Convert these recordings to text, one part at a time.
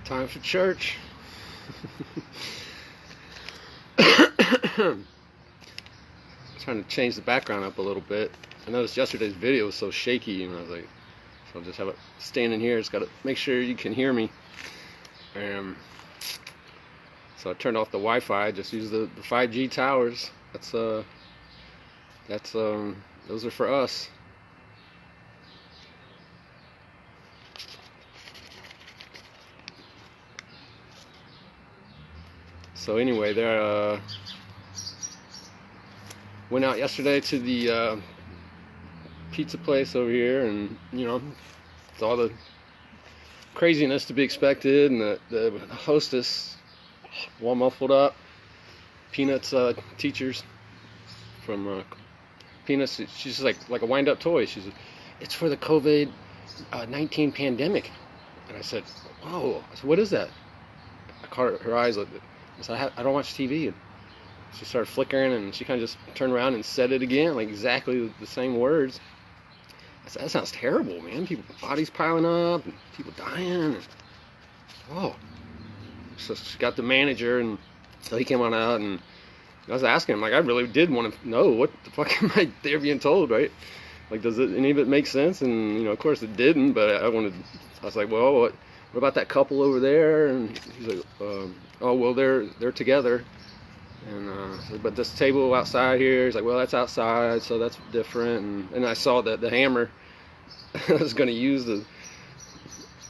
Time for church. Trying to change the background up a little bit. I noticed yesterday's video was so shaky, and I was like, so I'll just have it standing here. Just got to make sure you can hear me. So I turned off the Wi-Fi. Just use the 5G towers. Those are for us. So anyway, there went out yesterday to the pizza place over here, and it's all the craziness to be expected, and the hostess, all muffled up, Peanuts teachers from Peanuts. She's just like a wind-up toy. She's it's for the COVID-19 pandemic, and I said, "Whoa!" I said, "What is that?" I caught her eyes. I said, "I don't watch TV." And she started flickering, and she kind of just turned around and said it again, like exactly the same words. I said, "That sounds terrible, man. Bodies piling up, and people dying." And, oh. So she got the manager, and so he came on out, and I was asking him, like, I really did want to know what the fuck am I there being told, right? Like, does any of it make sense? And, of course it didn't, but I was like, well, what about that couple over there? And he's like, oh, well, they're together. And but this table outside here, he's like, well, that's outside, so that's different. And I saw that the hammer I was going to use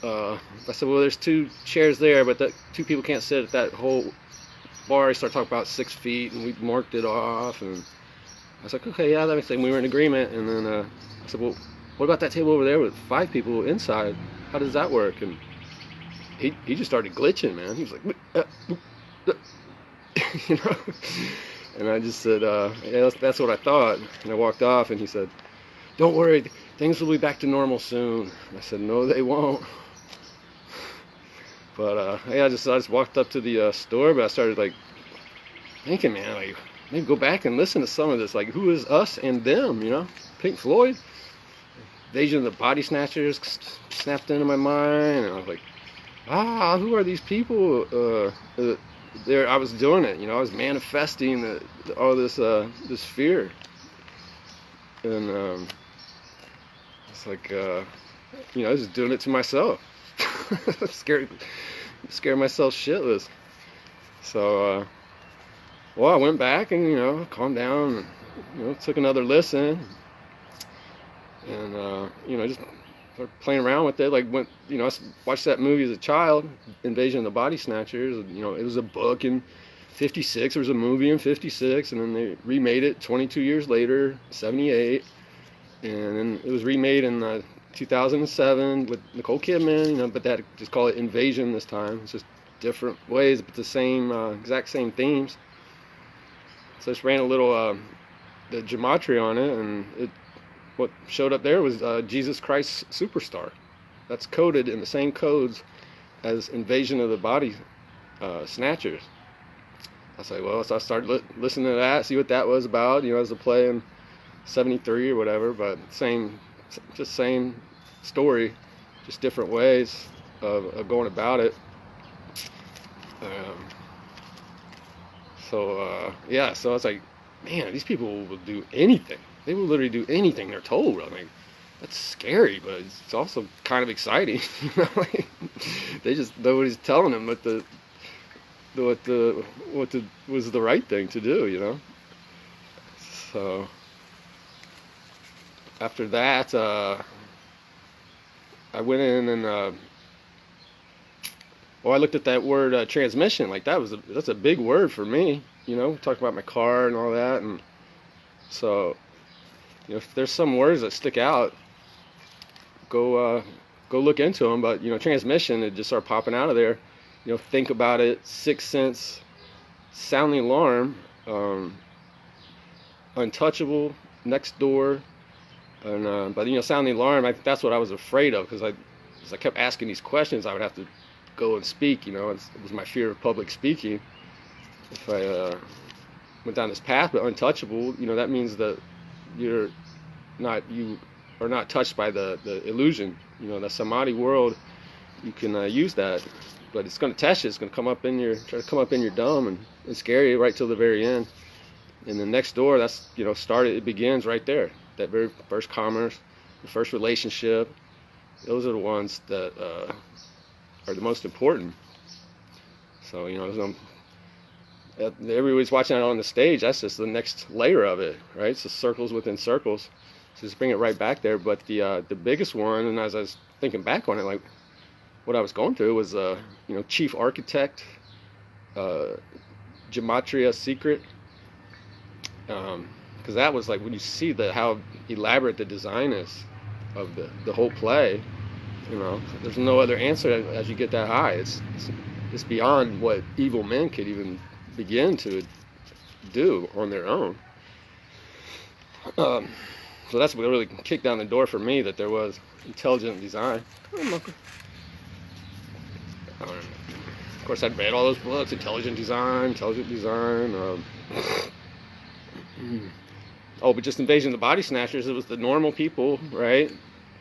I said, well, there's 2 chairs there, but that 2 people can't sit at that whole bar. He started talking about 6 feet, and we marked it off. And I was like, okay, yeah, that makes sense. We were in agreement. And then I said, well, what about that table over there with 5 people inside? How does that work? And he just started glitching, man. He was like, And I just said, yeah, that's what I thought. And I walked off, and he said, don't worry, things will be back to normal soon. And I said, no, they won't. But yeah, I just walked up to the store, but I started like thinking, man, like maybe go back and listen to some of this. Like, who is us and them? Pink Floyd, Invasion of the Body Snatchers snapped into my mind, and I was like, who are these people? I was doing it, I was manifesting all this fear, and it's like, I was just doing it to myself. Scared myself shitless. So, well, I went back and calmed down, and took another listen, and just started playing around with it. Like I watched that movie as a child, Invasion of the Body Snatchers. It was a book in '56. There was a movie in '56, and then they remade it 22 years later, '78, and then it was remade in 2007 with Nicole Kidman, but that just call it Invasion this time. It's just different ways, but the same, exact same themes. So I just ran a little the gematria on it, and what showed up there was Jesus Christ Superstar. That's coded in the same codes as Invasion of the Body Snatchers. I was like, well, so I started listening to that, see what that was about, as a play in '73 or whatever, but same story, just different ways of going about it. Yeah, so I was like, man, these people will do anything. They will literally do anything they're told. I mean, that's scary, but it's also kind of exciting. They just, nobody's telling them what was the right thing to do. So after that, I went in and I looked at that word transmission. Like that's a big word for me. Talked about my car and all that, and so if there's some words that stick out, go look into them. But transmission, it just started popping out of there. Think about it: sixth sense, sound the alarm, untouchable, next door. And but sound the alarm. I think that's what I was afraid of, because I kept asking these questions, I would have to go and speak. It was my fear of public speaking. If I went down this path, but untouchable, that means that you are not touched by the illusion. The samadhi world you can use that. But it's going to test you. It's going to try to come up in your dome and scare you right till the very end. And then next door, that's, it begins right there. That very first commerce, the first relationship. Those are the ones that are the most important. So, everybody's watching that on the stage. That's just the next layer of it, right? So circles within circles. So just bring it right back there. But the biggest one, and as I was thinking back on it, like what I was going through was, chief architect, gematria secret. Because that was like when you see how elaborate the design is of the whole play. There's no other answer as you get that high. It's beyond what evil men could even begin to do on their own. So that's what really kicked down the door for me, that there was intelligent design. Of course, I'd read all those books, intelligent design. But just Invasion of the Body Snatchers, it was the normal people, right?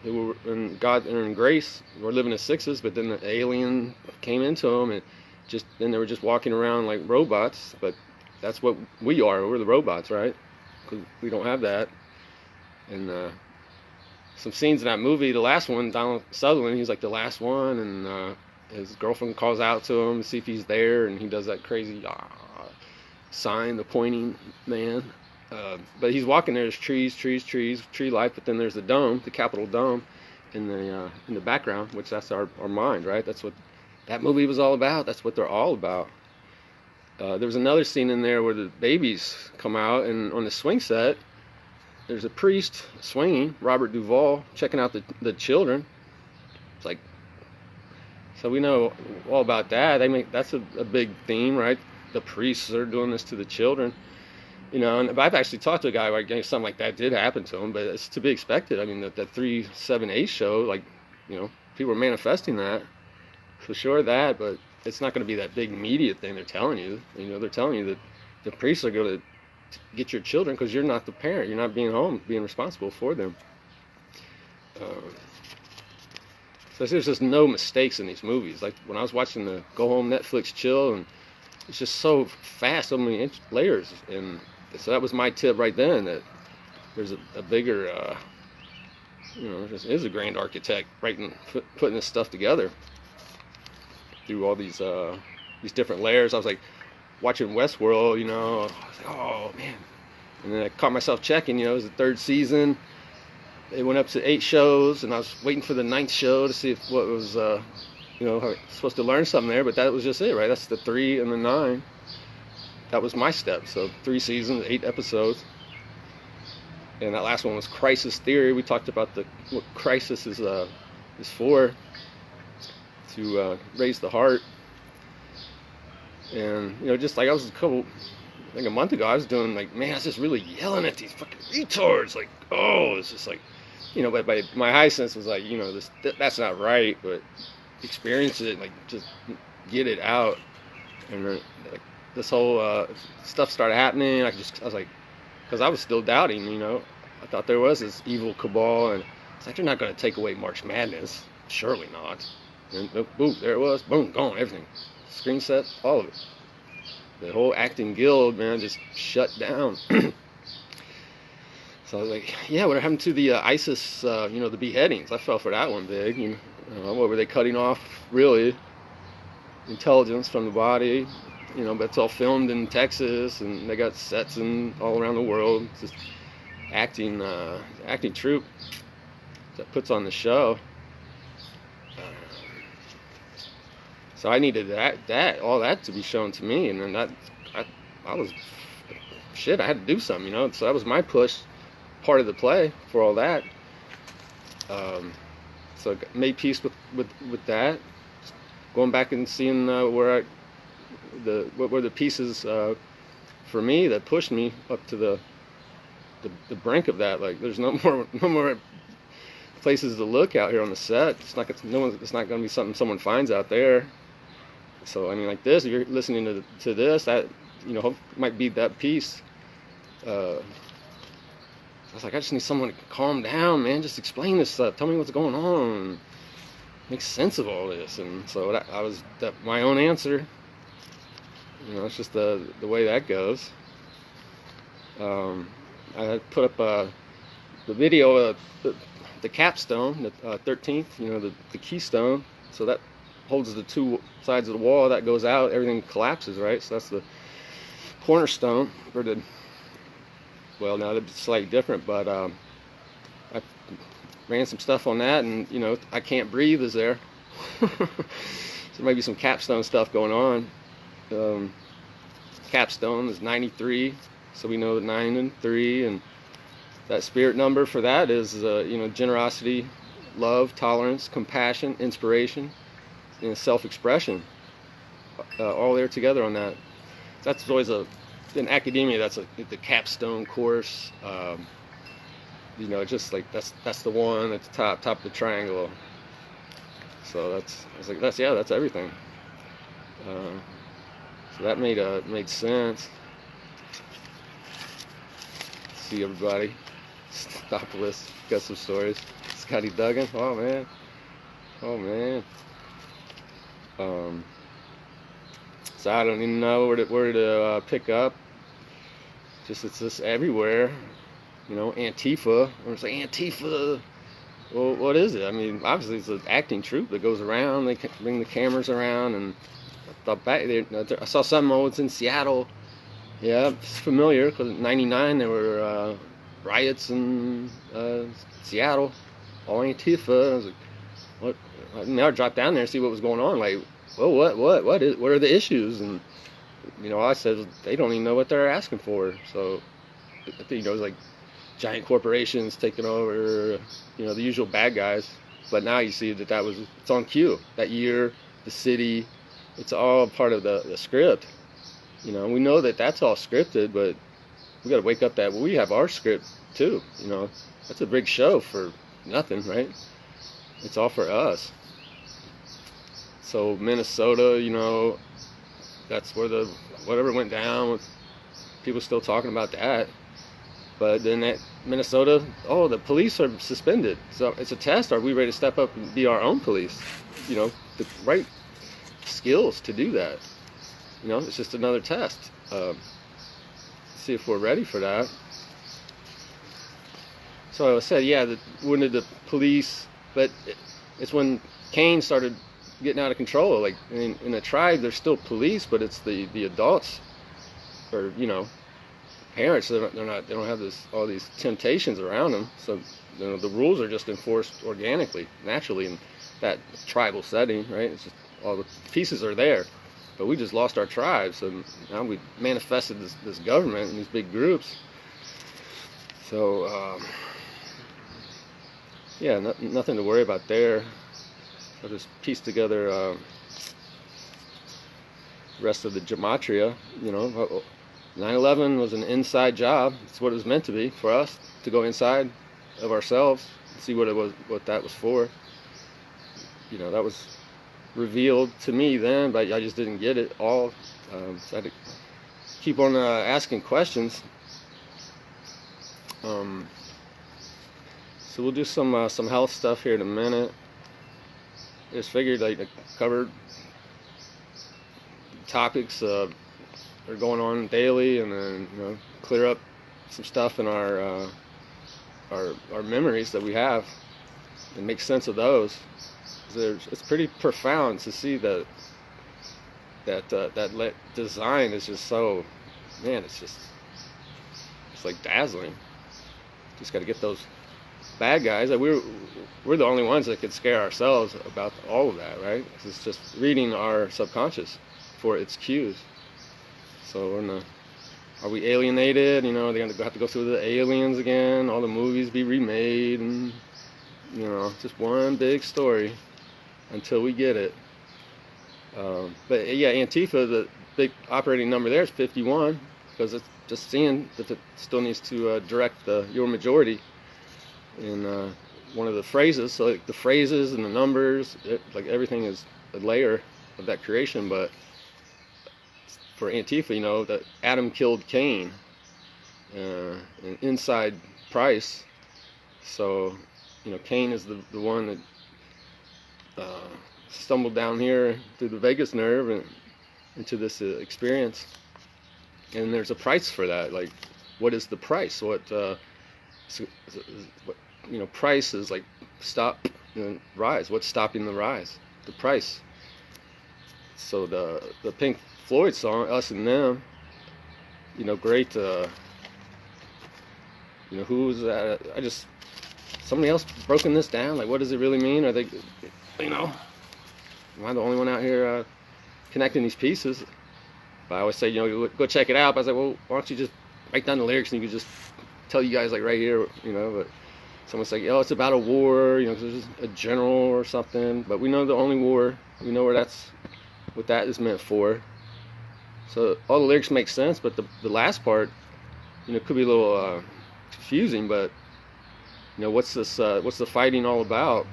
Who were in God and in grace, were living as sixes, but then the alien came into them, and then they were just walking around like robots. But that's what we are. We're the robots, right? Because we don't have that. And some scenes in that movie, the last one, Donald Sutherland, he's like the last one, and his girlfriend calls out to him to see if he's there, and he does that crazy sign, the pointing man. But he's walking there. There's trees, tree life. But then there's the dome, the Capitol dome, in the background, which that's our mind, right? That's what that movie was all about. That's what they're all about. There was another scene in there where the babies come out, and on the swing set, there's a priest swinging, Robert Duvall, checking out the children. It's like, so we know all about that. That's a big theme, right? The priests are doing this to the children. And I've actually talked to a guy where something like that did happen to him, but it's to be expected. I mean, that 378 show, like, people are manifesting that, for sure that, but it's not going to be that big immediate thing they're telling you. They're telling you that the priests are going to get your children because you're not the parent. You're not being home, being responsible for them. So there's just no mistakes in these movies. Like when I was watching the Go Home Netflix Chill, and it's just so fast, so many layers, and so that was my tip right then, that there's a bigger, there is a grand architect putting this stuff together through all these different layers. I was like watching Westworld, I was like, oh man, and then I caught myself checking, it was the 3rd season. It went up to 8 shows, and I was waiting for the 9th show to see what was, I was supposed to learn something there, but that was just it, right? That's the 3 and the 9. That was my step. So 3 seasons, 8 episodes. And that last one was Crisis Theory. We talked about what crisis is for, to raise the heart. And, just like I was a month ago, I was doing like, man, I was just really yelling at these fucking retards. Like, it's just like, but my high sense was like, that's not right, but experience it, like just get it out. And then like this whole stuff started happening. I was like, because I was still doubting, I thought there was this evil cabal, and it's like, they're not going to take away March Madness, surely not. And boom, there it was, boom, gone, everything, screen set, all of it. The whole acting guild, man, just shut down. So I was like, yeah, what happened to the ISIS, the beheadings? I fell for that one big. What were they cutting off, really? Intelligence from the body. But it's all filmed in Texas, and they got sets all around the world. It's just acting troupe that puts on the show. So I needed all that to be shown to me, and then I was, shit, I had to do something, So that was my push, part of the play for all that. So I made peace with that. Going back and seeing what were the pieces for me that pushed me up to the brink of that. Like, there's no more places to look out here on the set. It's not going to be something someone finds out there. So I mean, like this, if you're listening to this, that might be that piece. I was like, I just need someone to calm down, man. Just explain this stuff. Tell me what's going on. make sense of all this. And so I was my own answer. It's just the way that goes. I had put up the video of the capstone, the 13th, the keystone. So that holds the two sides of the wall. That goes out, everything collapses, right? So that's the cornerstone. Well, now it's slightly different, but I ran some stuff on that, and I can't breathe is there. So maybe some capstone stuff going on. Capstone is 93, so we know that 9 and 3, and that spirit number for that is generosity, love, tolerance, compassion, inspiration, and self-expression, all there together on that. That's always in academia, that's the capstone course. Just like that's the one at the top of the triangle. So that's everything. So that made sense. See everybody. Stopulus got some stories. Scotty Duggan. Oh man. So I don't even know where to pick up. It's just everywhere. Antifa. I'm just like, Antifa. Well, what is it? I mean, obviously it's an acting troupe that goes around. They bring the cameras around, and I thought back there, I saw something. Oh, it's in Seattle. Yeah, it's familiar because in '99 there were riots in Seattle, all Antifa. I was like, what? I dropped down there and see what was going on. Like, well, what are the issues? And I said they don't even know what they're asking for. So I think it was like giant corporations taking over, the usual bad guys. But now you see that it's on cue. That year, the city, it's all part of the script. We know that that's all scripted, but we got to wake up that we have our script too. That's a big show for nothing, right? It's all for us. So Minnesota, that's where whatever went down, with people still talking about that. But then at Minnesota, the police are suspended. So it's a test. Are we ready to step up and be our own police? The right skills to do that. It's just another test. See if we're ready for that. So I said, when did the police, but it's when Cain started getting out of control. Like in a tribe, there's still police, but it's the adults, or parents. They don't have all these temptations around them. So the rules are just enforced organically, naturally in that tribal setting, right? It's just all the pieces are there. But we just lost our tribes, and now we manifested this government and these big groups. So, nothing to worry about there. I'll just piece together the rest of the gematria. 9/11 was an inside job. It's what it was meant to be for us, to go inside of ourselves and see what that was for. That was revealed to me then, but I just didn't get it all. So I had to keep on asking questions. So we'll do some health stuff here in a minute. I just figured I covered topics that are going on daily, and then clear up some stuff in our memories that we have, and make sense of those. It's pretty profound to see that design is just so, man, it's like dazzling. Just got to get those bad guys. We're the only ones that could scare ourselves about all of that, right? It's just reading our subconscious for its cues. So are we alienated? They're going to have to go through the aliens again, all the movies be remade, and just one big story until we get it. But Antifa, the big operating number there is 51, because it's just seeing that it still needs to direct your majority in one of the phrases. So like the phrases and the numbers, like everything is a layer of that creation. But for Antifa, that Adam killed Cain, an inside price. So Cain is the one that stumbled down here through the vagus nerve and into this experience. And there's a price for that. Like, what is the price? What price is like stop and rise. What's stopping the rise? The price. So the Pink Floyd song, Us and Them, great. Who was that? Somebody else broken this down. Like, what does it really mean? Are they, am I the only one out here connecting these pieces? But I always say, go check it out. But I was like, well, why don't you just write down the lyrics and you can just tell you guys like right here, But someone's like, it's about a war, cause there's a general or something. But we know the only war. We know what that is meant for. So all the lyrics make sense, but the last part, could be a little confusing. But what's the fighting all about?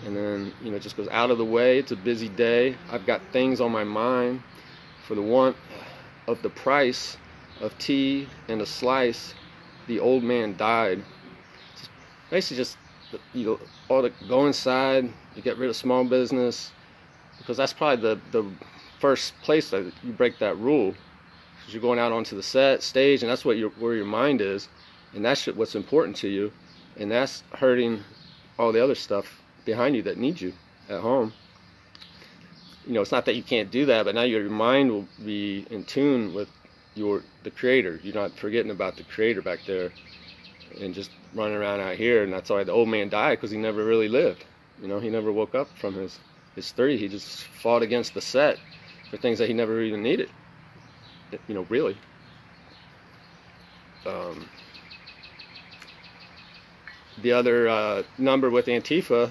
And then it just goes, out of the way. It's a busy day. I've got things on my mind. For the want of the price of tea and a slice, the old man died. Basically just, all the go inside, you get rid of small business, because that's probably the first place that you break that rule. Because you're going out onto the stage, and that's where your mind is, and that's what's important to you, and that's hurting all the other stuff behind you that needs you at home. It's not that you can't do that, but now your mind will be in tune with the Creator. You're not forgetting about the Creator back there and just running around out here. And that's why the old man died, because he never really lived. He never woke up from his 30. He just fought against the set for things that he never even needed. Really. The other number with Antifa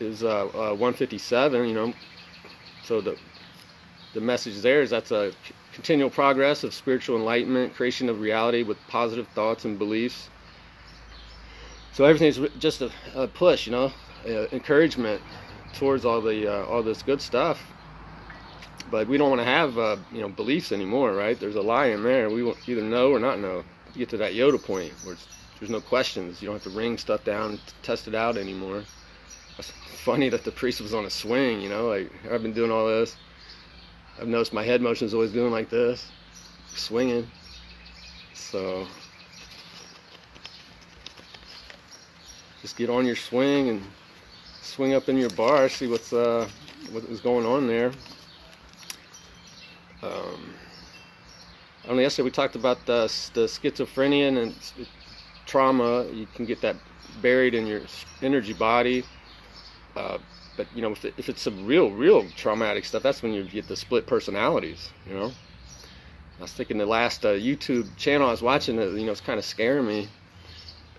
is 157. So the message there is that's a continual progress of spiritual enlightenment, creation of reality with positive thoughts and beliefs. So everything's just a push, encouragement towards all this good stuff. But we don't want to have beliefs anymore, right? There's a lie in there. We will either know or not know. You get to that Yoda point where there's no questions. You don't have to wring stuff down and test it out anymore. It's funny that the priest was on a swing, like I've been doing all this. I've noticed my head motion is always doing like this, swinging. So just get on your swing and swing up in your bar, see what was going on there. Yesterday we talked about the schizophrenia and trauma. You can get that buried in your energy body. But if it's some real traumatic stuff, that's when you get the split personalities. I was thinking the last YouTube channel I was watching, it's kind of scaring me.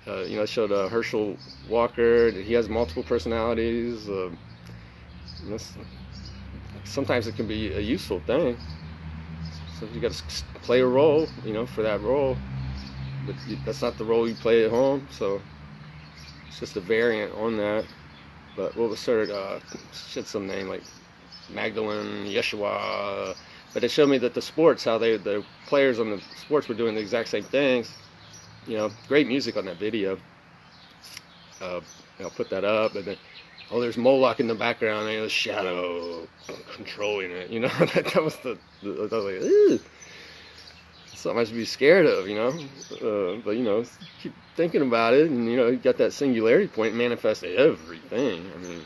It showed Herschel Walker. He has multiple personalities. Sometimes it can be a useful thing. So you got to play a role, for that role. But that's not the role you play at home. So it's just a variant on that. But what was her, some name like Magdalene, Yeshua. But it showed me that the players on the sports were doing the exact same things. Great music on that video. I'll put that up. And then, there's Moloch in the background, the shadow controlling it. That was I was like, ew. Something I should be scared of, but keep thinking about it, and you got that singularity point, manifest everything.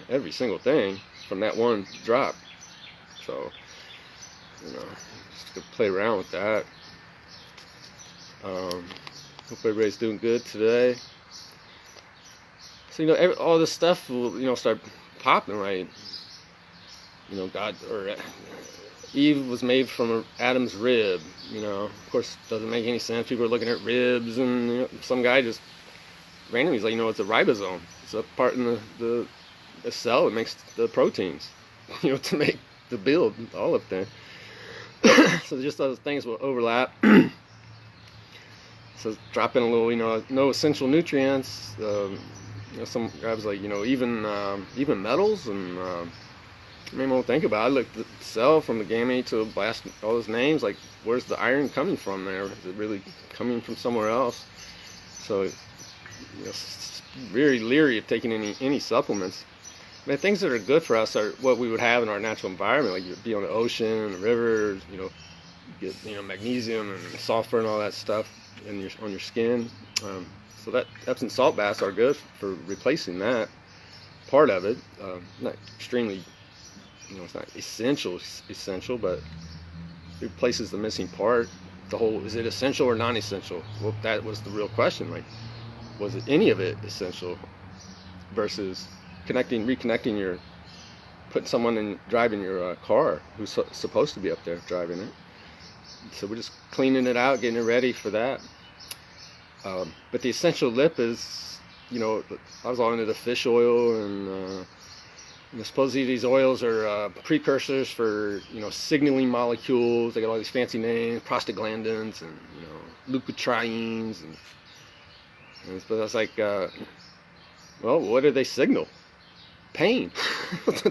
Every single thing from that one drop. So, just to play around with that. Hope everybody's doing good today. So all this stuff will start popping, right? God or Eve was made from Adam's rib. Of course, it doesn't make any sense. People are looking at ribs, and some guy just randomly is like, it's a ribosome. It's a part in the cell that makes the proteins, to make the build all up there. So just those things will overlap. So drop in a little, no essential nutrients. Some guy was like, even metals and. Won't think about it. Look, the cell from the gamete to blast all those names, like where's the iron coming from there? Is it really coming from somewhere else? So, very leery of taking any supplements. I mean, things that are good for us are what we would have in our natural environment, like you'd be on the ocean, the rivers, get magnesium and sulfur and all that stuff on your skin. So that Epsom salt baths are good for replacing that part of it. Not extremely, it's not essential, but it replaces the missing part. Is it essential or non-essential? Well, that was the real question. Like, was it any of it essential versus putting someone in driving your car who's supposed to be up there driving it. So we're just cleaning it out, getting it ready for that. But the essential lip is, I was all into the fish oil, and supposedly these oils are precursors for, signaling molecules. They got all these fancy names, prostaglandins and, leukotrienes, but I was like, well, what do they signal? Pain.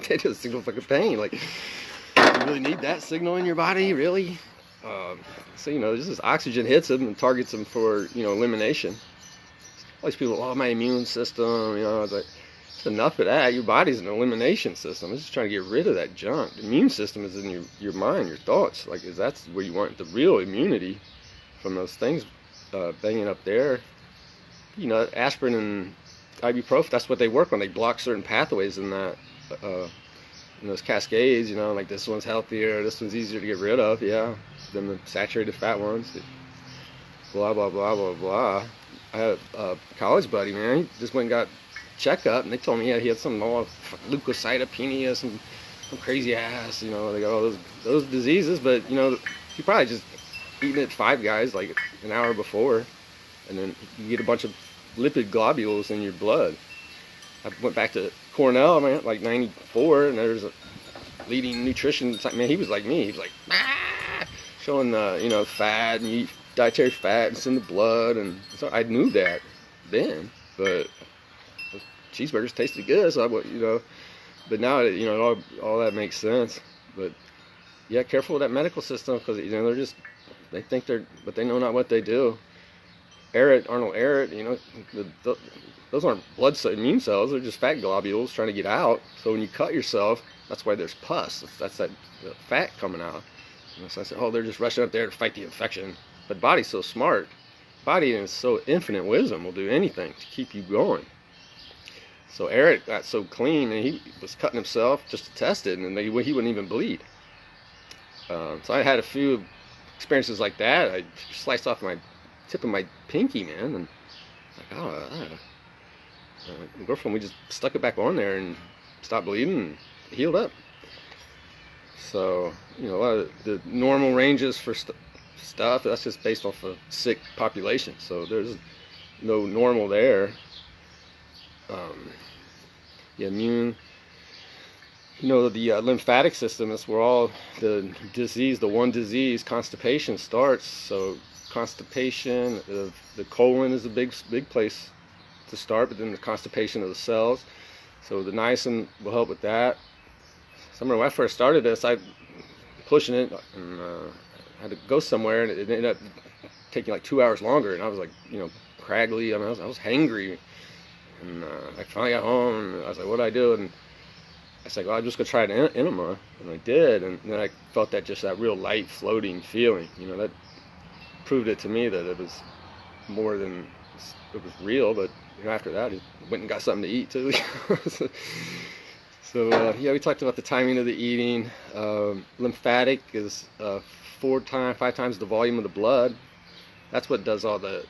They just signal fucking pain. Like, you really need that signal in your body, really? So just as oxygen hits them and targets them for elimination. All these people, my immune system, it's like, it's enough of that. Your body's an elimination system. It's just trying to get rid of that junk. The immune system is in your mind, your thoughts. Like, that's where you want the real immunity from those things banging up there. Aspirin and ibuprofen, that's what they work on. They block certain pathways in that, in those cascades, like this one's healthier, this one's easier to get rid of, than the saturated fat ones. Blah, blah, blah, blah, blah. I had a college buddy, man, he just went and got checkup, and they told me he had some leukocytopenia, some crazy ass, they got all those diseases, but, he probably just eaten at Five Guys like an hour before, and then you get a bunch of lipid globules in your blood. I went back to Cornell, man, like 94, and there's a leading nutrition, man, he was like me. He was like, showing the, fat, and you eat dietary fat, and it's in the blood, and so I knew that then, but cheeseburgers tasted good, so but now, all that makes sense. But yeah, careful with that medical system, because, they think but they know not what they do. Arnold Ehret, those aren't immune cells, they're just fat globules trying to get out. So when you cut yourself, that's why there's pus. That's that fat coming out. So I said, they're just rushing up there to fight the infection. But body's so smart. Body is so infinite wisdom, will do anything to keep you going. So Ehret got so clean, and he was cutting himself just to test it, and he wouldn't even bleed. So I had a few experiences like that. I sliced off my tip of my pinky, man, and like, my girlfriend, we just stuck it back on there and stopped bleeding and healed up. So, a lot of the normal ranges for stuff, that's just based off a sick population. So there's no normal there. The immune, the lymphatic system is where all the one disease, constipation, starts. So constipation, the colon is a big place to start, but then the constipation of the cells. So the niacin will help with that. So I remember when I first started this, I pushing it, and I had to go somewhere, and it ended up taking like 2 hours longer, and I was like, craggly. I was hangry, and I finally got home, and I was like, what do I do? And I said, I'm just gonna try an enema, and I did, and then I felt that real light, floating feeling. That proved it to me that it was more than it was real. But after that, I went and got something to eat too. So we talked about the timing of the eating. Lymphatic is 5 times the volume of the blood. That's what does all the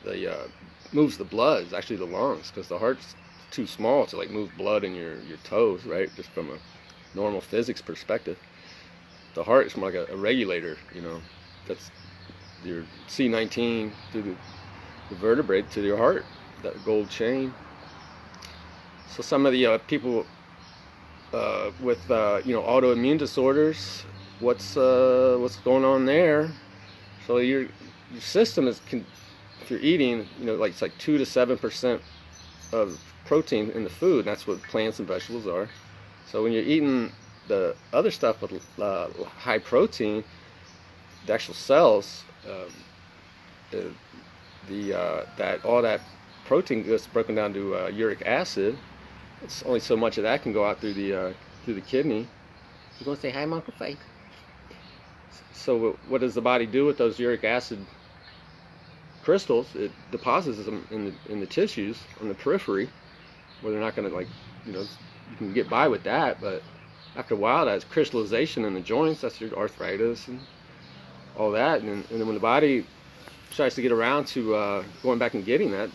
moves the blood. Is actually the lungs, because the heart's too small to like move blood in your toes, right? Just from a normal physics perspective. The heart is more like a regulator. That's your C19 through the vertebrae to your heart, that gold chain. So some of the people with autoimmune disorders, what's going on there? So your system is, if you're eating, it's like 2 to 7% of protein in the food, and that's what plants and vegetables are. So when you're eating the other stuff with high protein, the actual cells, that all that protein gets broken down to uric acid, it's only so much of that can go out through the kidney. You gonna say hi, Uncle Faith? So what does the body do with those uric acid crystals? It deposits them in the tissues on the periphery, where they're not gonna, like, you can get by with that, but after a while, that's crystallization in the joints. That's your arthritis and all that. And then when the body tries to get around to going back and getting that,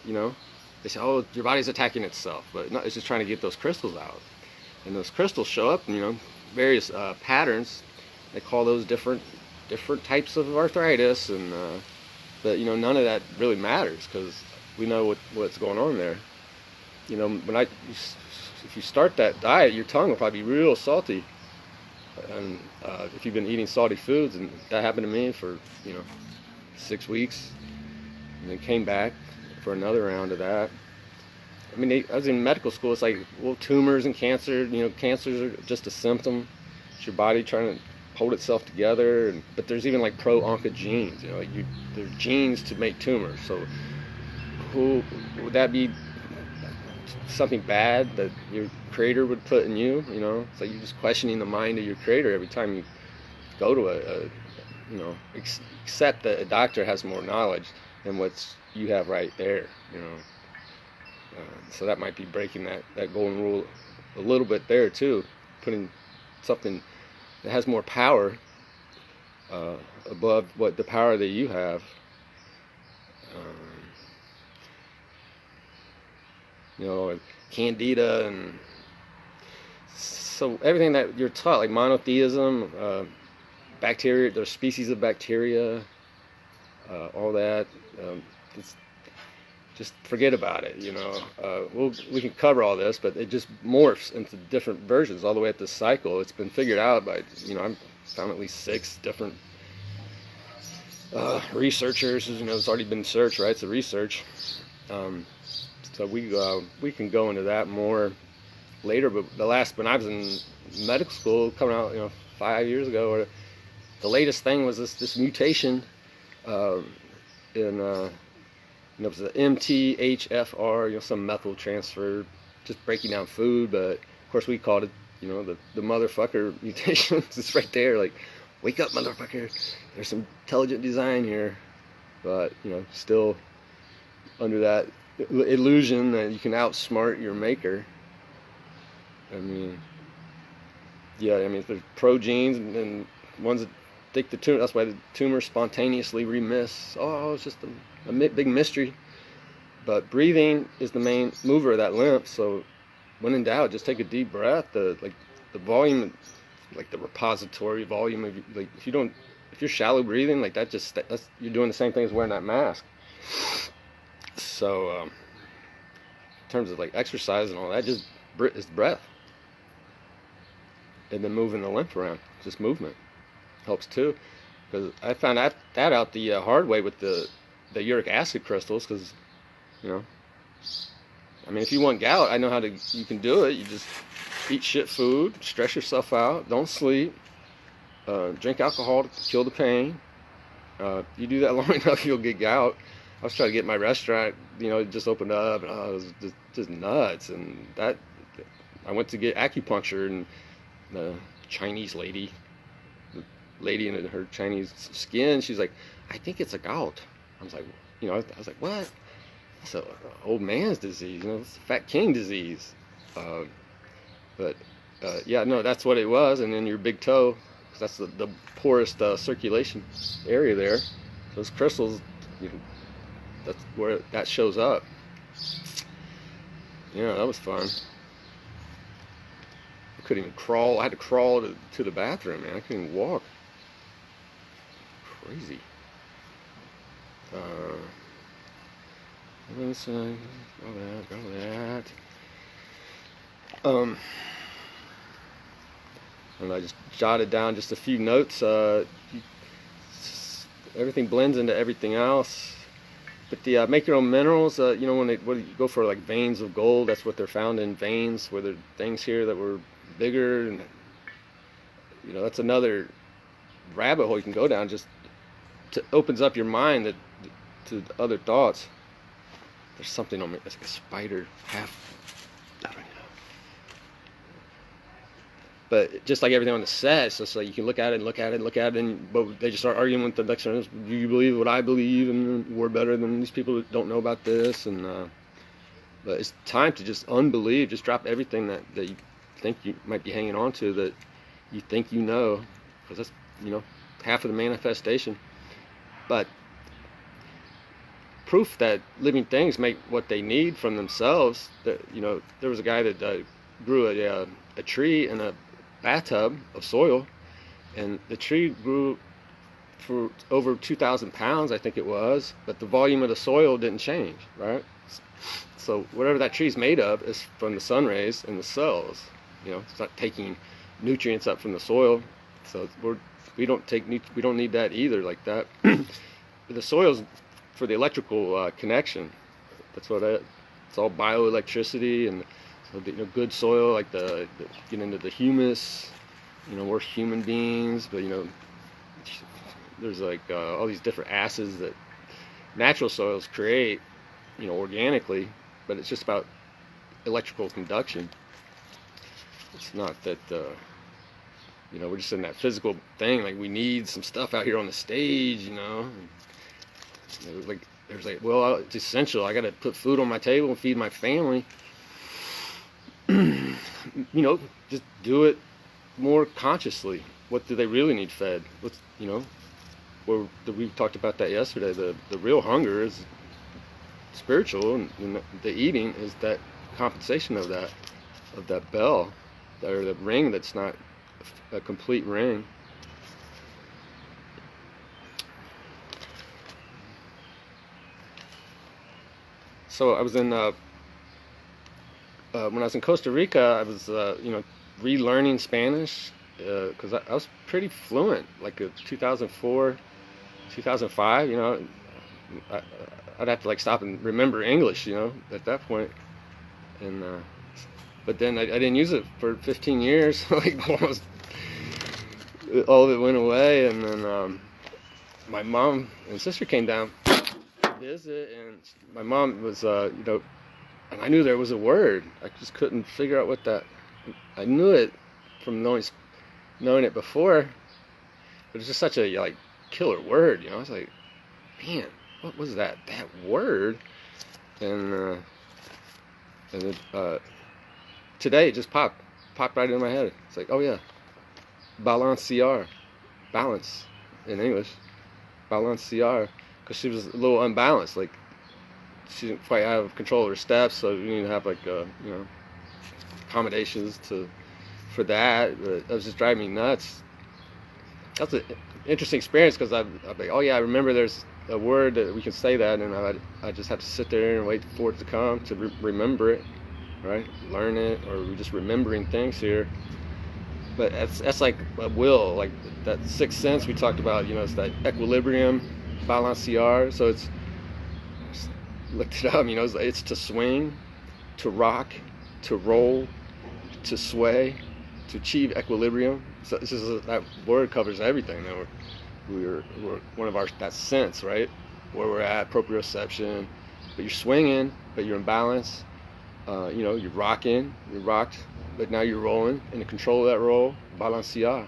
they say, oh, your body's attacking itself, but no, it's just trying to get those crystals out. And those crystals show up in, various patterns. They call those different types of arthritis, and but none of that really matters because we know what's going on there. If you start that diet, your tongue will probably be real salty, and if you've been eating salty foods, and that happened to me for 6 weeks, and then came back for another round of that. I mean, I was in medical school. It's like, well, tumors and cancer. Cancers are just a symptom. It's your body trying to hold itself together. But there's even like pro-oncogenes. There's genes to make tumors. So, who would that be? Something bad that your creator would put in you? It's like you're just questioning the mind of your creator every time you go to accept that a doctor has more knowledge than what you have right there. So that might be breaking that golden rule a little bit there too, putting something that has more power above what the power that you have. Candida, and so everything that you're taught, like monotheism, bacteria, there's species of bacteria, all that. Just forget about it. We can cover all this, but it just morphs into different versions all the way up this cycle. It's been figured out by I've found at least 6 different researchers. It's already been searched, right? It's a research. So we can go into that more later. But when I was in medical school, coming out 5 years ago, the latest thing was this mutation in it was the MTHFR, some methyl transfer, just breaking down food. But of course we called it the motherfucker mutation. It's right there, like, wake up, motherfucker. There's some intelligent design here, but still under that illusion that you can outsmart your maker. There's progenes and ones that think the tumor. That's why the tumor spontaneously remiss. Oh, it's just a big mystery. But breathing is the main mover of that lymph. So when in doubt, just take a deep breath. The volume, like the repository volume of, like, if you're shallow breathing, like that's you're doing the same thing as wearing that mask. So in terms of like exercise and all that, just is breath, and then moving the lymph around. Just movement helps too, because I found that out the hard way with the uric acid crystals. Because if you want gout, I know you can do it. You just eat shit food, stress yourself out, don't sleep, drink alcohol to kill the pain. You do that long enough, you'll get gout. I was trying to get my restaurant, it just opened up, and it was just nuts. And that, I went to get acupuncture, and the Chinese lady in her Chinese skin, she's like, I think it's a gout. I was like, what? That's an old man's disease, it's a fat king disease. That's what it was. And then your big toe, 'cause that's the poorest circulation area there. Those crystals, that's where that shows up. Yeah, that was fun. I couldn't even crawl. I had to crawl to the bathroom, man. I couldn't even walk. Crazy. All that. And I just jotted down just a few notes. Everything blends into everything else. But the make your own minerals, when you go for like veins of gold, that's what they're found in veins, where there are things here that were bigger, and that's another rabbit hole you can go down. Just opens up your mind to other thoughts. There's something on me. It's like a spider, I don't know. But just like everything on the set, so it's like you can look at it and look at it and look at it, and but they just start arguing with the next one. Do you believe what I believe, and we're better than these people that don't know about this? And but it's time to just unbelieve. Just drop everything that you think you might be hanging on to, that you think you know, because that's, you know, half of the manifestation. But proof that living things make what they need from themselves. That, you know, there was a guy that grew a tree in a bathtub of soil, and the tree grew for over 2,000 pounds, I think it was, but the volume of the soil didn't change, right? So whatever that tree's made of is from the sun rays and the cells. You know, it's not taking nutrients up from the soil. So we don't need that either, like that. The soil's for the electrical connection. That's what it's all bioelectricity, and so the, you know, good soil, like get into the humus. You know, we're human beings, but you know, there's like all these different acids that natural soils create, you know, organically, but it's just about electrical conduction. It's not that you know, we're just in that physical thing, like we need some stuff out here on the stage, you know. Like there's like, well, it's essential. I got to put food on my table and feed my family. You know, just do it more consciously. What do they really need fed? What's, you know, we talked about that yesterday. The real hunger is spiritual, and the eating is that compensation of that bell, or the ring that's not a complete ring. So I was in when I was in Costa Rica, I was you know, relearning Spanish because I was pretty fluent, like 2004, 2005. You know, I'd have to like stop and remember English, you know, at that point. And but then I didn't use it for 15 years, like almost all of it went away. And then my mom and sister came down to visit, and my mom was you know, and I knew there was a word. I just couldn't figure out what that. I knew it from knowing it before, but it's just such a like killer word, you know. I was like, man, what was that word? And it, today it just popped right in my head. It's like, oh yeah, balancear, balance in English, balancear, because she was a little unbalanced, like she didn't quite have control of her steps, so you need to have like you know, accommodations for that. But it was just driving me nuts. That's an interesting experience, because I'm like, oh yeah, I remember there's a word that we can say that, and I just have to sit there and wait for it to come to remember it, right? Learn it, or we're just remembering things here. But that's like a will, like that sixth sense we talked about. You know, it's that equilibrium, balancear. So it's, looked it up. You know, it's to swing, to rock, to roll, to sway, to achieve equilibrium. So this is that word covers everything. That we're one of our, that sense, right? Where we're at, proprioception. But you're swinging, but you're in balance. You know, you're rocking, you're rocked, but now you're rolling, and the control of that roll, balancear.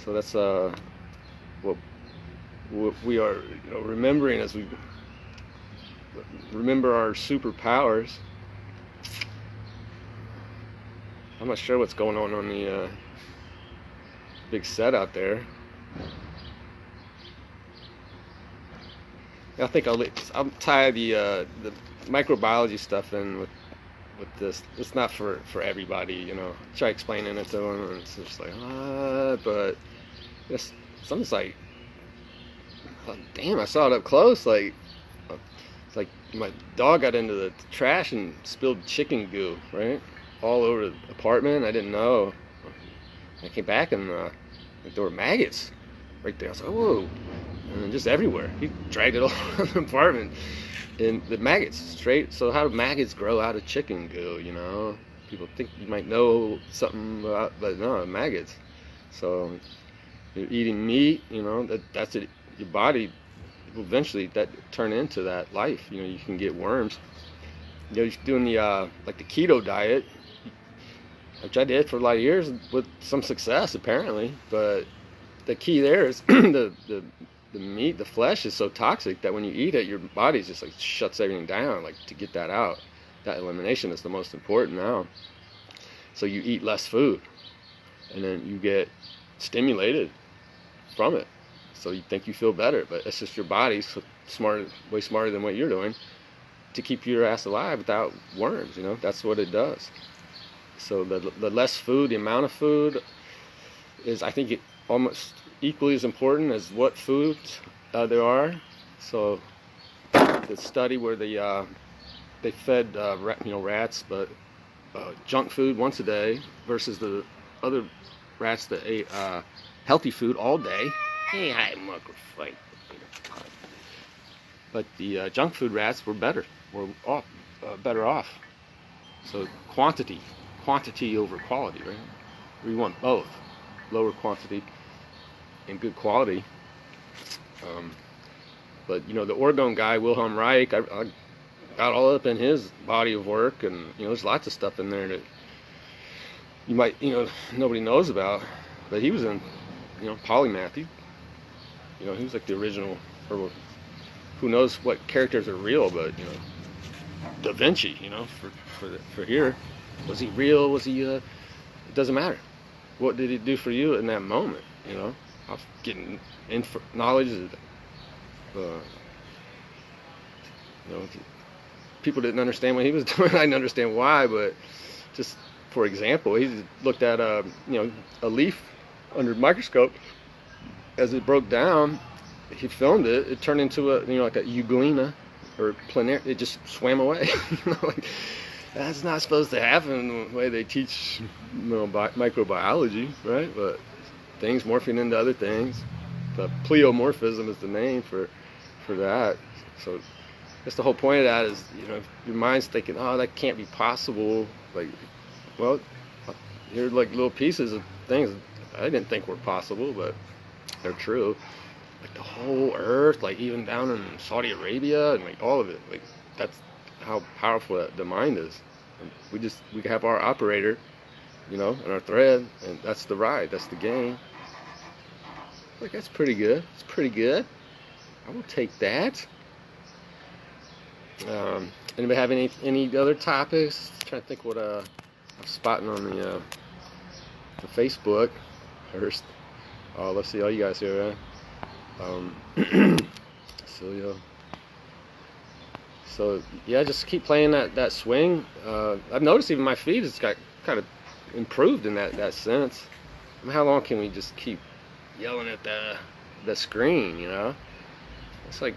So that's what we are, you know, remembering as we remember our superpowers. I'm not sure what's going on the big set out there. I think I'll tie the microbiology stuff in with this. It's not for everybody, you know. Try explaining it to them, and it's just like, but it's something's like, oh, damn, I saw it up close. Like, it's like my dog got into the trash and spilled chicken goo, right, all over the apartment. I didn't know. I came back, and like, there were maggots right there. I was like, whoa, and just everywhere. He dragged it all around the apartment. And the maggots, straight. So how do maggots grow out of chicken goo, you know? People think you might know something about, but no, maggots. So you're eating meat, you know, that's it. Your body will eventually that turn into that life. You know, you can get worms. You know, you're doing the like the keto diet. which I did for a lot of years with some success apparently. But the key there is the meat, the flesh is so toxic that when you eat it, your body just like shuts everything down, like to get that out. That elimination is the most important now. So you eat less food, and then you get stimulated from it. So you think you feel better, but it's just your body's smart, way smarter than what you're doing to keep your ass alive without worms. You know, that's what it does. So the less food, the amount of food is, I think, it almost equally as important as what foods there are. So the study where they fed rats, but junk food once a day versus the other rats that ate healthy food all day. Hey, hi, microphone. But the junk food rats were better off. So quantity over quality, right? We want both, lower quantity and good quality. But you know, the Oregon guy, Wilhelm Reich, I got all up in his body of work, and you know, there's lots of stuff in there that you might, nobody knows about. But he was in, polymath. He was like the original, or who knows what characters are real, but Da Vinci, for here, was he real? Was he? It doesn't matter. What did he do for you in that moment? Of getting knowledge. People didn't understand what he was doing. I didn't understand why, but just for example, he looked at a leaf under a microscope. As it broke down, he filmed it. It turned into a like a euglena or planaire. It just swam away. That's not supposed to happen the way they teach microbiology, right? But things morphing into other things. The pleomorphism is the name for that. So that's the whole point of that is, if your mind's thinking, oh, that can't be possible. Like, well, here are like little pieces of things I didn't think were possible, but they're true. Like the whole earth, like even down in Saudi Arabia, and like all of it. Like that's how powerful the mind is. And we have our operator, and our thread, and that's the ride, that's the game. Like that's pretty good. It's pretty good. I will take that. Anybody have any other topics? I'm trying to think what I'm spotting on the Facebook first. Oh, let's see all you guys here, right? So yeah, just keep playing that swing. I've noticed even my feed has got kind of improved in that sense. I mean, how long can we just keep yelling at the screen? It's like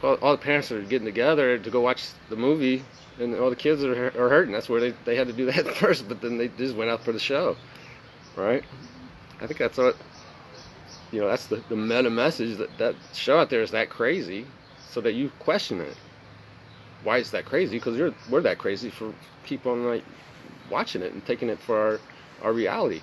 all the parents are getting together to go watch the movie, and all the kids are hurting. That's where they had to do that first, but then they just went out for the show, right? I think that's what, that's the meta message, that show out there is that crazy, so that you question it. Why is that crazy? Because we're that crazy for keep on like watching it and taking it for our reality.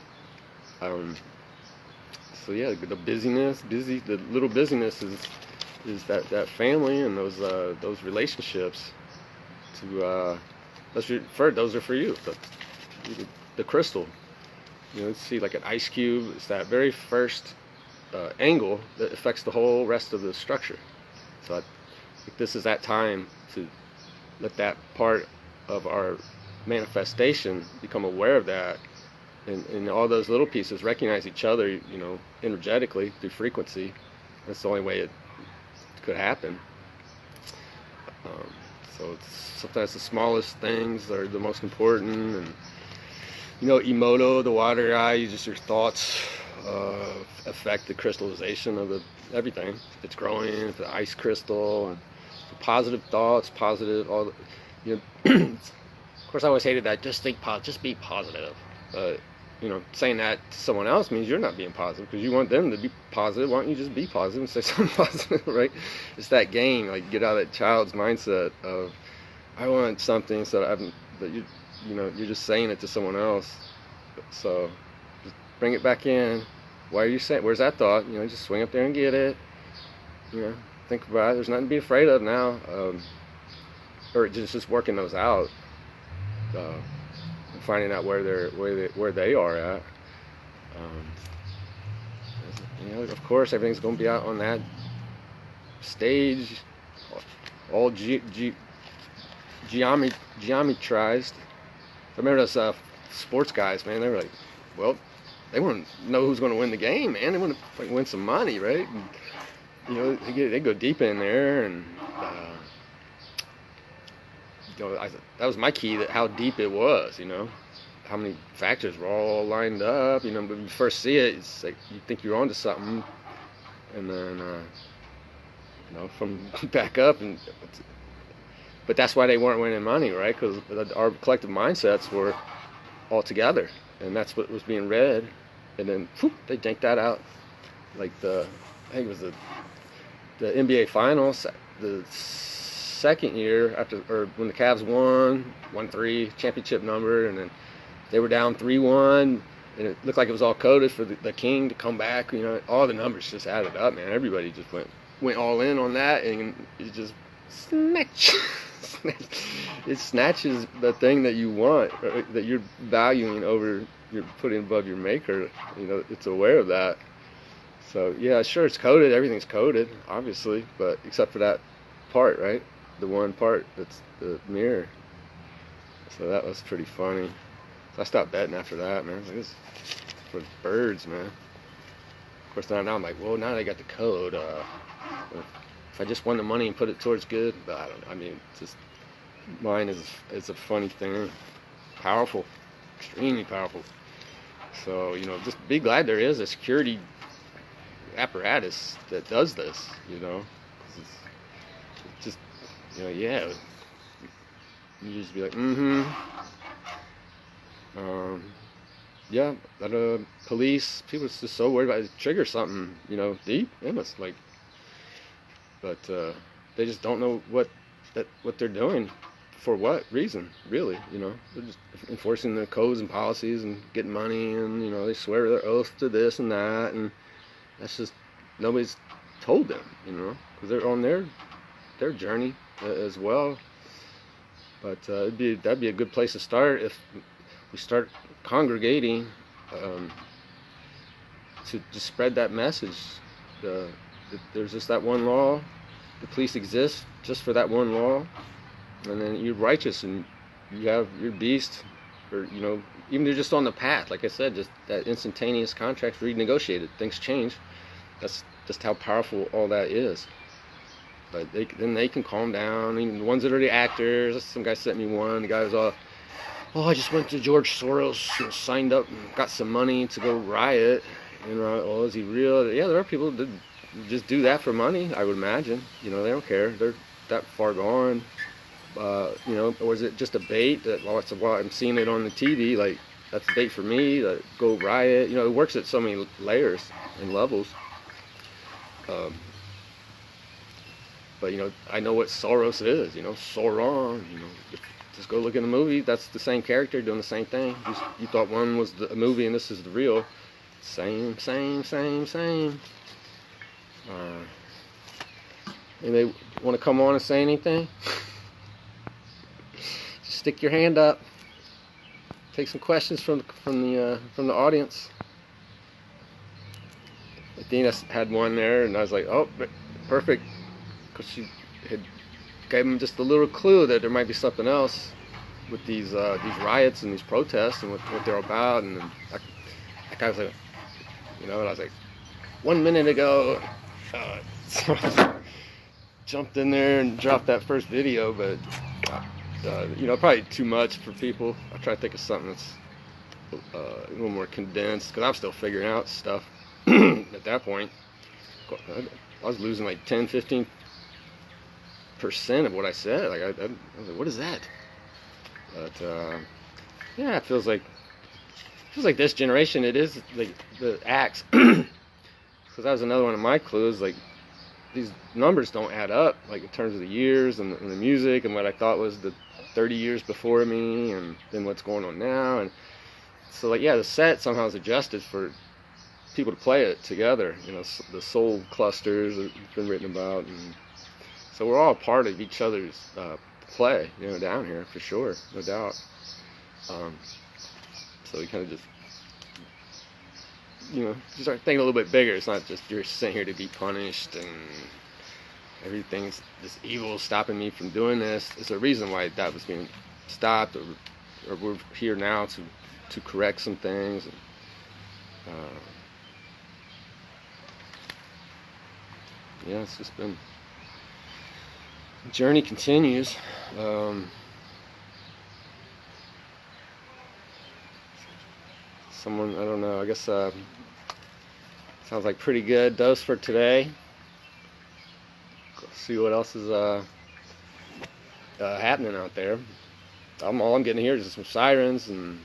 So yeah, the the little busyness is that family and those relationships. Those are for you. The crystal. See like an ice cube. It's that very first angle that affects the whole rest of the structure. So I think this is that time to let that part of our manifestation become aware of that, and all those little pieces recognize each other, energetically through frequency. That's the only way it could happen. So sometimes the smallest things are the most important, and Emoto, the water eye, your thoughts affect the crystallization of everything. It's growing, the ice crystal, and the positive thoughts, positive, all the, of course I always hated that, just think positive, just be positive. Saying that to someone else means you're not being positive, because you want them to be positive. Why don't you just be positive and say something positive, right? It's that game, like get out of that child's mindset of, I want something, but you're just saying it to someone else. So just bring it back in. Why are you saying, where's that thought? Just swing up there and get it. Think about it. There's nothing to be afraid of now. Or just working those out. finding out where they are at. Um, of course, everything's going to be out on that stage, all geometrized. I remember those sports guys, man. They were like, well, they want to know who's going to win the game, man. They want to like, win some money, right? And, they go deep in there, and that was my key, that how deep it was. How many factors were all lined up. When you first see it, it's like you think you're onto something, and then from back up, but that's why they weren't winning money, right? Because our collective mindsets were all together, and that's what was being read, and then whoop, they yanked that out, like I think it was the NBA Finals, the second year after, or when the Cavs won 1-3 championship number, and then they were down 3-1, and it looked like it was all coded for the King to come back. All the numbers just added up, man. Everybody just went all in on that, and it just it snatches the thing that you want, that you're valuing over, you're putting above your maker. It's aware of that. So yeah, sure, it's coded. Everything's coded, obviously, but except for that part, right? The one part that's the mirror. So that was pretty funny. So I stopped betting after that, man. Like, this is for the birds, man. Of course, now I'm like, well, now they got the code. If I just won the money and put it towards good, but I don't know. I mean, just mine is a funny thing. Powerful, extremely powerful. So just be glad there is a security apparatus that does this. It's just yeah. You just be like, yeah. But police, people are just so worried about it, trigger something, deep in us, like. But they just don't know what they're doing, for what reason, really. They're just enforcing the codes and policies and getting money, and they swear their oath to this and that, and that's just, nobody's told them, because they're on their journey as well. But that'd be a good place to start, if we start congregating to just spread that message. There's just that one law. The police exist just for that one law, and then you're righteous, and you have your beast, or even you're just on the path. Like I said, just that instantaneous contract renegotiated. Things change. That's just how powerful all that is. But then they can calm down. Even the ones that are the actors. Some guy sent me one. The guy was all, I just went to George Soros, signed up, and got some money to go riot. Is he real? Yeah, there are people that just do that for money, I would imagine. They don't care. They're that far gone. Or is it just a bait that, I'm seeing it on the TV, like, that's a bait for me to go riot. It works at so many layers and levels. But I know what Soros is. Sauron. Just go look in the movie. That's the same character doing the same thing. You thought one was a movie and this is the real. Same. Anybody want to come on and say anything? Just stick your hand up. Take some questions from the audience. Athena had one there, and I was like, oh, perfect, because she had gave him just a little clue that there might be something else with these riots and these protests and what they're about. And then that guy was like, and I was like, 1 minute ago. So I jumped in there and dropped that first video, but probably too much for people. I try to think of something that's a little more condensed, because I'm still figuring out stuff at that point. I was losing like 10-15% of what I said. Like I was like, what is that? But yeah, it feels like this generation. It is like the acts, because that was another one of my clues. Like, these numbers don't add up, like in terms of the years and the music and what I thought was the 30 years before me, and then what's going on now. And so, like, yeah, the set somehow is adjusted for people to play it together. The soul clusters that have been written about, and so we're all a part of each other's play, down here, for sure, no doubt. So you kind of just, you start thinking a little bit bigger. It's not just you're sitting here to be punished and everything's this evil stopping me from doing this. There's a reason why that was being stopped, or we're here now to correct some things. And, yeah, it's just been, the journey continues. Someone, I don't know, I guess sounds like pretty good dose for today. See what else is happening out there. All I'm getting here is just some sirens, and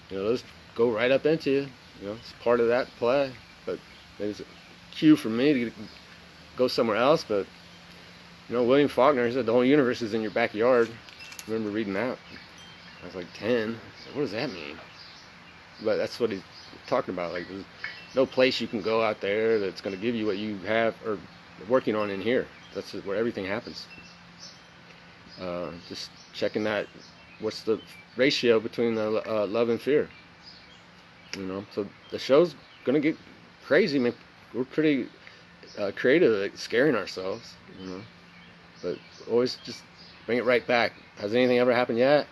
those go right up into you. It's part of that play, but it's a cue for me to go somewhere else. But William Faulkner said the whole universe is in your backyard. I remember reading that. I was like 10. So what does that mean? But that's what he's talking about. Like, there's no place you can go out there that's going to give you what you have or working on in here. That's where everything happens. Just checking that. What's the ratio between the love and fear? So the show's gonna get crazy. I mean, we're pretty creative at scaring ourselves, but always just bring it right back. Has anything ever happened yet?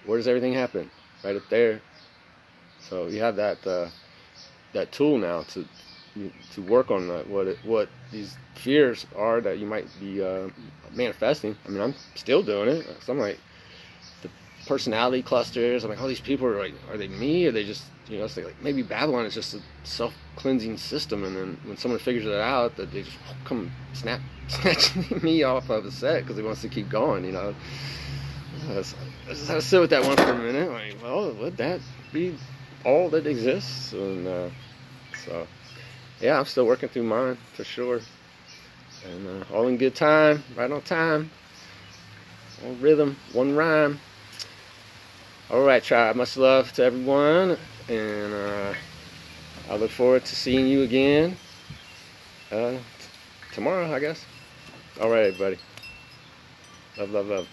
Where does everything happen? Right up there. So you have that that tool now to work on what these fears are that you might be manifesting. I mean, I'm still doing it. So I'm like, the personality clusters. I'm like, all these people are like, are they me? Or are they just, it's like maybe Babylon is just a self-cleansing system, and then when someone figures it out, that they just come snatch me off of the set because they want us to keep going. I just had to sit with that one for a minute. Like, well, would that be all that exists? And so, yeah, I'm still working through mine for sure. And all in good time, right on time, on rhythm, one rhyme. All right, tribe. Much love to everyone, and I look forward to seeing you again tomorrow, I guess. All right, everybody. Love, love, love.